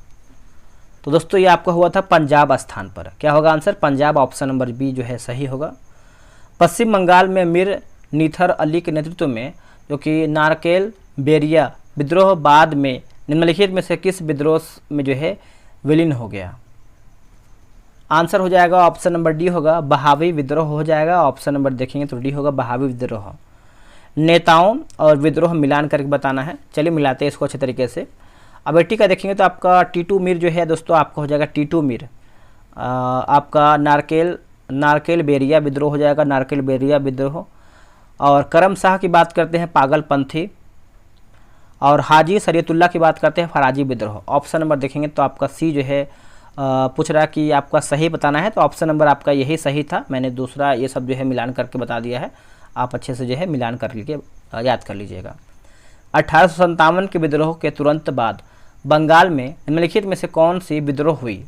तो दोस्तों ये आपका हुआ था पंजाब स्थान पर। क्या होगा answer? Punjab. Option number B जो है सही होगा। पश्चिम बंगाल में मीर नीथर अली के नेतृत्व में जो कि नारकेल बेरिया विद्रोह बाद में निम्नलिखित में से किस विद्रोह में जो है विलीन हो गया? आंसर हो जाएगा ऑप्शन नंबर डी होगा, बहावी विद्रोह हो जाएगा। ऑप्शन नंबर देखेंगे तो डी होगा, बहावी विद्रोह। नेताओं और विद्रोह मिलान करके बताना है। चलिए मिलाते हैं इसको अच्छे तरीके से। अब 80 का देखेंगे तो आपका टीटू मीर जो है दोस्तों आपका हो जाएगा टीटू मीर। आपका नारकेल बेरिया विद्रोह हो जाएगा, नारकेल बेरिया विद्रोह। और करम शाह की बात करते हैं पागलपंथी। और हाजी शरीयतुल्लाह की बात करते हैं फराजी विद्रोह। ऑप्शन नंबर देखेंगे तो आपका सी जो है पूछ रहा है कि आपका सही बताना है, तो ऑप्शन नंबर आपका यही सही था। मैंने दूसरा ये सब जो है मिलान करके बता दिया है, आप अच्छे से जो है मिलान कर लीजिए, याद कर लीजिएगा। 1857 के विद्रोह के तुरंत बाद बंगाल में निम्नलिखित में से कौन सी विद्रोह हुई?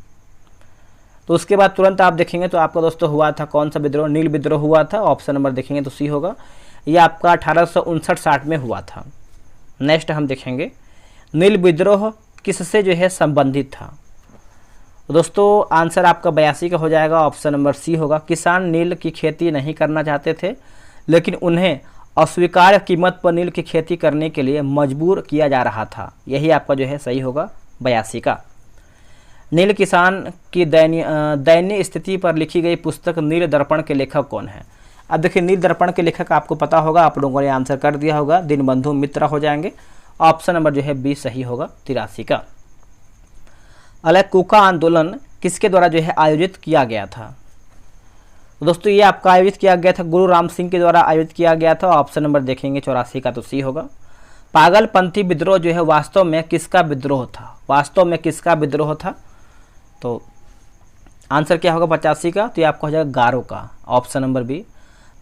तो उसके बाद तुरंत आप देखेंगे तो आपका दोस्तों हुआ था कौन सा विद्रोह? नील विद्रोह हुआ था। ऑप्शन नंबर देखेंगे तो सी होगा। ये आपका 1859-60 में हुआ था। नेक्स्ट हम देखेंगे नील विद्रोह किससे जो है संबंधित था? तो दोस्तों आंसर आपका 82 का हो जाएगा। ऑप्शन नंबर सी होगा। किसान नील की खेती नहीं करना चाहते थे, लेकिन उन्हें अस्वीकार्य कीमत पर नील की खेती करने के लिए मजबूर किया जा रहा था। यही आपका जो है सही होगा 82 का। नील किसान की दयनीय स्थिति पर लिखी गई पुस्तक नील दर्पण के लेखक कौन है? अब देखिए नील दर्पण के लेखक आपको पता होगा, आप लोगों ने आंसर कर दिया होगा, दीनबंधु मित्रा हो जाएंगे। ऑप्शन नंबर जो है बी सही होगा 83 का। कूका आंदोलन किसके द्वारा जो है आयोजित किया गया था? तो दोस्तों ये आपका आयोजित किया गया था गुरु राम सिंह के द्वारा आयोजित किया गया था। ऑप्शन नंबर देखेंगे 84 का तो सी होगा। पागलपंथी विद्रोह जो है वास्तव में किसका विद्रोह था? वास्तव में किसका विद्रोह था? तो आंसर क्या होगा 85 का? तो ये आपका हो जाएगा गारो का। Option number B.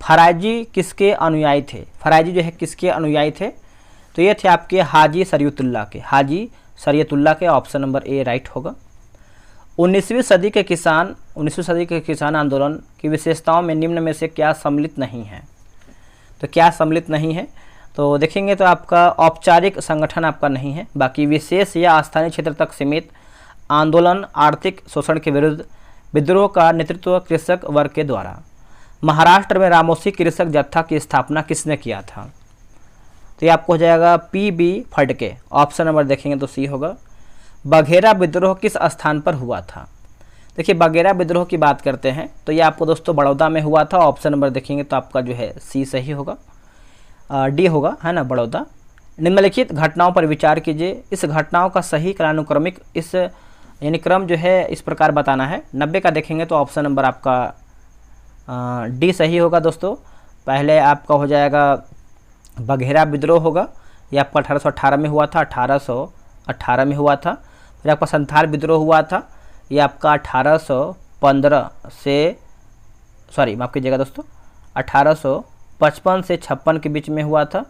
फराजी किसके अनुयायी थे? फराजी जो है किसके अनुयायी थे? तो ये थे आपके हाजी शरीयतुल्लाह के, हाजी शरीयतुल्लाह के। ऑप्शन नंबर ए राइट होगा। 19वीं सदी के किसान आंदोलन की विशेषताओं में निम्न में से क्या सम्मिलित नहीं है? तो क्या सम्मिलित नहीं है? तो देखेंगे तो आपका औपचारिक संगठन आपका नहीं है, बाकी विशेष या स्थानीय क्षेत्र तक सीमित आंदोलन, आर्थिक शोषण के विरुद्ध विद्रोह का नेतृत्व कृषक वर्ग के द्वारा। महाराष्ट्र में रामोसी कृषक जत्था की स्थापना किसने किया था? तो ये आपको हो जाएगा पी.बी. फडके। ऑप्शन नंबर देखेंगे तो सी होगा। बघेरा विद्रोह किस स्थान पर हुआ था? देखिए बघेरा विद्रोह की बात करते हैं तो ये आपको दोस्तों बड़ौदा में हुआ था। ऑप्शन नंबर देखेंगे तो आपका जो है सी सही होगा, डी होगा, है ना, बड़ौदा। निम्नलिखित घटनाओं पर विचार कीजिए। इस घटनाओं का सही कालानुक्रमिक इस यानी क्रम जो है इस प्रकार बताना है। 90 का देखेंगे तो ऑप्शन नंबर आपका डी सही होगा दोस्तों। पहले आपका हो जाएगा बघेरा विद्रोह होगा, ये आपका 1818 में हुआ था, 1818 में हुआ था। फिर आपका संथाल विद्रोह हुआ था, ये आपका 1815 से माफ़ कीजिएगा दोस्तों 1855 से 56 के बीच में हुआ था।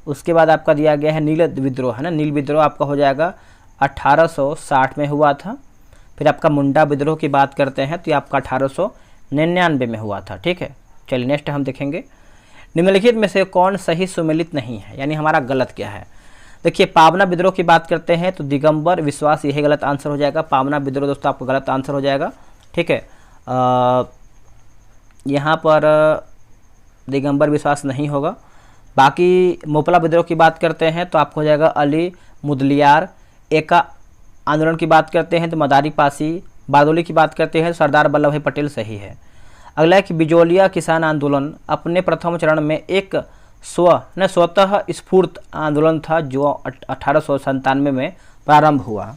उसके बाद आपका दिया गया है नील विद्रोह, है ना, नील विद्रोह आपका हो जाएगा 1860 में हुआ था। फिर आपका मुंडा विद्रोह की बात करते हैं तो ये आपका 1899 में हुआ था। ठीक है, चलिए नेक्स्ट हम देखेंगे निम्नलिखित में से कौन सही सुमेलित नहीं है, यानी हमारा गलत क्या है। देखिए पावना विद्रोह की बात करते हैं तो दिगंबर विश्वास यही गलत आंसर हो जाएगा। पावना विद्रोह दोस्तों आपका गलत आंसर हो जाएगा। ठीक है, यहाँ पर दिगंबर विश्वास नहीं होगा। बाकी मोपला विद्रोह की बात करते हैं तो आपको हो जाएगा अली मुदलियार। एका आंदोलन की बात करते हैं तो मदारी पासी। बारदोली की बात करते हैं तो सरदार वल्लभ भाई पटेल सही है। अगला है कि बिजोलिया किसान आंदोलन अपने प्रथम चरण में एक स्वतः स्फूर्त आंदोलन था जो 1897 में प्रारंभ हुआ।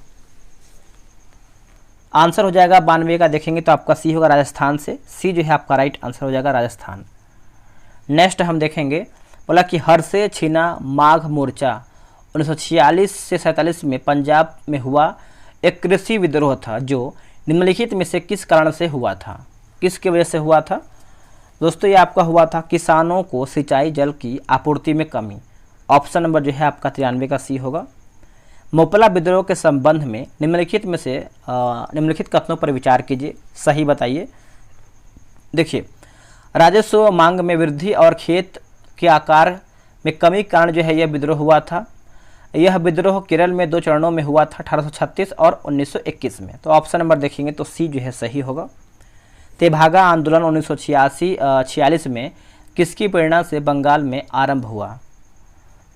आंसर हो जाएगा 92 का देखेंगे तो आपका सी होगा, राजस्थान से। सी जो है आपका राइट आंसर हो जाएगा, राजस्थान। नेक्स्ट हम देखेंगे बोला कि हर से छीना माघ मोर्चा 1946 से 47 में पंजाब में हुआ एक कृषि विद्रोह था जो निम्नलिखित में से किस कारण से हुआ था, किसकी वजह से हुआ था। दोस्तों ये आपका हुआ था किसानों को सिंचाई जल की आपूर्ति में कमी। ऑप्शन नंबर जो है आपका 93 का सी होगा। मोपला विद्रोह के संबंध में निम्नलिखित में से निम्नलिखित कथनों पर विचार कीजिए, सही बताइए। देखिए, राजस्व मांग में वृद्धि और खेत के आकार में कमी के कारण जो है यह विद्रोह हुआ था। यह विद्रोह केरल में 2 चरणों में हुआ था, 1836 और 1921 में। तो ऑप्शन नंबर देखेंगे तो सी जो है सही होगा। तेभागा आंदोलन 1946 में किसकी प्रेरणा से बंगाल में आरंभ हुआ।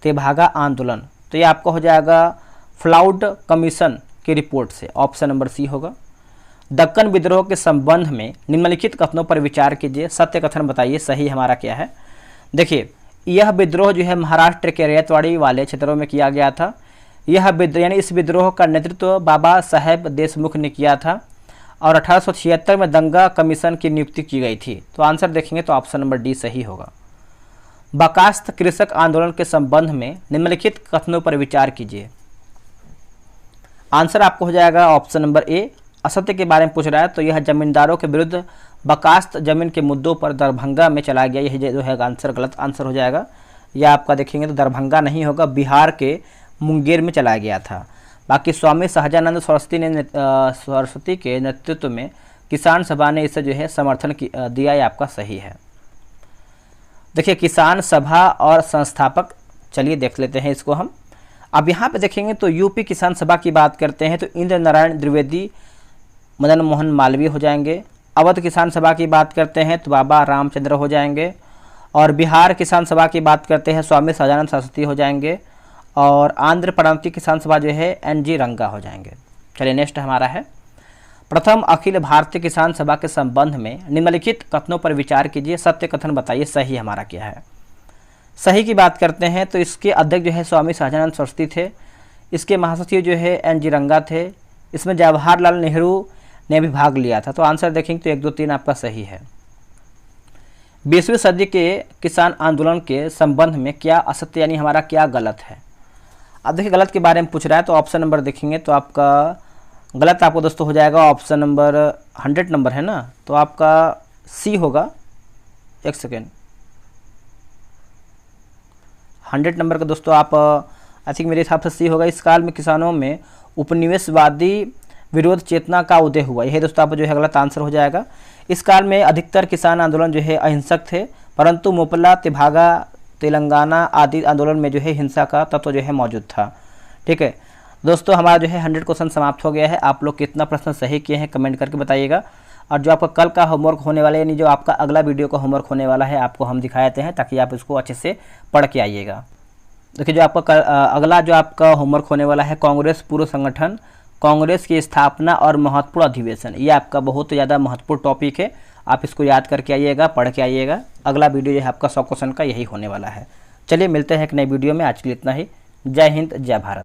तेभागा आंदोलन, तो ये आपका हो जाएगा फ्लाउड कमीशन की रिपोर्ट से। ऑप्शन नंबर सी होगा। दक्कन विद्रोह के संबंध में निम्नलिखित कथनों पर विचार कीजिए, सत्य कथन बताइए, सही हमारा क्या है। देखिए, यह विद्रोह जो है महाराष्ट्र के रैयतवाड़ी वाले क्षेत्रों में किया गया था। यह विद्रोह यानी इस विद्रोह का नेतृत्व बाबा साहेब देशमुख ने किया था और 1876 में दंगा कमीशन की नियुक्ति की गई थी। तो आंसर देखेंगे तो ऑप्शन नंबर डी सही होगा। बर्खास्त कृषक आंदोलन के संबंध में निम्नलिखित कथनों पर विचार कीजिए। आंसर आपको हो जाएगा ऑप्शन नंबर ए। असत्य के बारे में पूछ रहा है तो यह जमींदारों के विरुद्ध बर्खास्त जमीन के मुद्दों पर दरभंगा में चला गया। यह जो है आंसर गलत आंसर हो जाएगा। यह आपका देखेंगे तो दरभंगा नहीं होगा, बिहार के मुंगेर में चला गया था। बाकी स्वामी सहजानंद सरस्वती के नेतृत्व में किसान सभा ने इसे जो है समर्थन दिया। ये आपका सही है। देखिए, किसान सभा और संस्थापक, चलिए देख लेते हैं इसको हम। अब यहाँ पे देखेंगे तो यूपी किसान सभा की बात करते हैं तो इंद्र नारायण द्विवेदी, मदन मोहन मालवीय हो जाएंगे। अवध किसान सभा की बात करते हैं तो बाबा रामचंद्र हो जाएंगे। और बिहार किसान सभा की बात करते हैं स्वामी सहजानंद सरस्वती हो जाएंगे। और आंध्र प्रांतीय किसान सभा जो है NG रंगा हो जाएंगे। चलिए नेक्स्ट हमारा है, प्रथम अखिल भारतीय किसान सभा के संबंध में निम्नलिखित कथनों पर विचार कीजिए, सत्य कथन बताइए, सही हमारा क्या है। सही की बात करते हैं तो इसके अध्यक्ष जो है स्वामी सहजानंद सरस्वती थे। इसके महासचिव जो है NG रंगा थे। इसमें जवाहरलाल नेहरू ने भी भाग लिया था। तो आंसर देखेंगे तो 1, 2, 3 आपका सही है। 20वीं सदी के किसान आंदोलन के संबंध में क्या असत्य यानी हमारा क्या गलत है। अब देखिए, गलत के बारे में पूछ रहा है तो ऑप्शन नंबर देखेंगे तो आपका गलत आपको दोस्तों हो जाएगा ऑप्शन नंबर 100 नंबर है ना, तो आपका सी होगा। एक सेकेंड, 100 नंबर का दोस्तों आप आई थिंक मेरे हिसाब से सी होगा। इस काल में किसानों में उपनिवेशवादी विरोध चेतना का उदय हुआ। यह दोस्तों आप जो है गलत आंसर हो जाएगा। इस काल में अधिकतर किसान आंदोलन जो है अहिंसक थे, परंतु मोपला, तेभागा, तेलंगाना आदि आंदोलन में जो है हिंसा का तत्व जो है मौजूद था। ठीक है दोस्तों, हमारा जो है 100 क्वेश्चन समाप्त हो गया है। आप लोग कितना प्रश्न सही किए हैं कमेंट करके बताइएगा। और जो आपका कल का होमवर्क होने वाला है यानी जो आपका अगला वीडियो का होमवर्क होने वाला है आपको हम दिखा देते हैं ताकि आप इसको अच्छे से पढ़ के आइएगा। देखिए, जो आपका अगला जो आपका होमवर्क होने वाला है कांग्रेस पूर्व संगठन, कांग्रेस की स्थापना और महत्वपूर्ण अधिवेशन, ये आपका बहुत ज़्यादा महत्वपूर्ण टॉपिक है। आप इसको याद करके आइएगा, पढ़ के आइएगा। अगला वीडियो जो है आपका 100 क्वेश्चन का यही होने वाला है। चलिए मिलते हैं एक नई वीडियो में। आज के लिए इतना ही। जय हिंद, जय भारत।